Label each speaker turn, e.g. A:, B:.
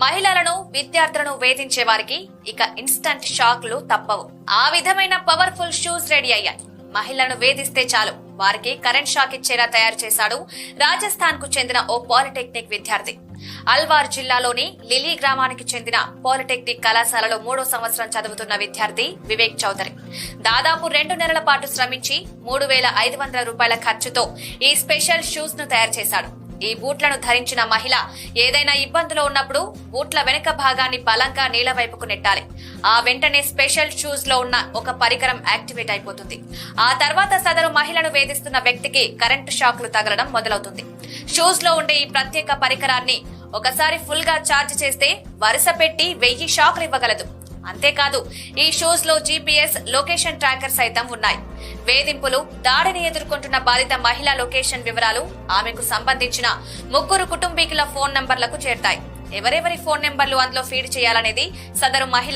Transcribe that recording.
A: మహిళలను విద్యార్థులను వేధించే వారికి ఇక ఇన్స్టంట్ షాక్లు తప్పవు. ఆ విధమైన పవర్ఫుల్ షూస్ రెడీ అయ్యాయి. మహిళలను వేధిస్తే చాలు వారికి కరెంట్ షాక్ ఇచ్చేలా తయారు చేశాడు రాజస్థాన్ కు చెందిన ఓ పాలిటెక్నిక్ విద్యార్థి. అల్వార్ జిల్లాలోని లిలీ గ్రామానికి చెందిన పాలిటెక్నిక్ కళాశాలలో 3వ సంవత్సరం చదువుతున్న విద్యార్థి వివేక్ చౌదరి దాదాపు 2 నెలల పాటు శ్రమించి 3,500 రూపాయల ఖర్చుతో ఈ స్పెషల్ షూస్ ను తయారు చేశాడు. ఈ బూట్లను ధరించిన మహిళ ఏదైనా ఇబ్బందిలో ఉన్నప్పుడు బూట్ల వెనుక భాగాన్ని బలంగా నీళ్ల వైపుకు నెట్టాలి. ఆ వెంటనే స్పెషల్ షూస్ లో ఉన్న ఒక పరికరం యాక్టివేట్ అయిపోతుంది. ఆ తర్వాత సదరు మహిళను వేధిస్తున్న వ్యక్తికి కరెంటు షాక్లు తగలడం మొదలవుతుంది. షూస్ లో ఉండే ఈ ప్రత్యేక పరికరాన్ని ఒకసారి ఫుల్ గా ఛార్జ్ చేస్తే వరుస పెట్టి 1000 షాక్లు ఇవ్వగలదు. అంతేకాదు ఈ షూస్ లో జీపీఎస్ లొకేషన్ ట్రాకర్ సైతం ఉన్నాయి. వేధింపులు, దాడిని ఎదుర్కొంటున్న బాధిత మహిళ లొకేషన్ వివరాలు, ఆమెకు సంబంధించిన 3 కుటుంబీకుల ఫోన్ నంబర్లకు చేరతాయి. ఎవరెవరి ఫోన్ నెంబర్లు అందులో ఫీడ్ చేయాలనేది సదరు మహిళ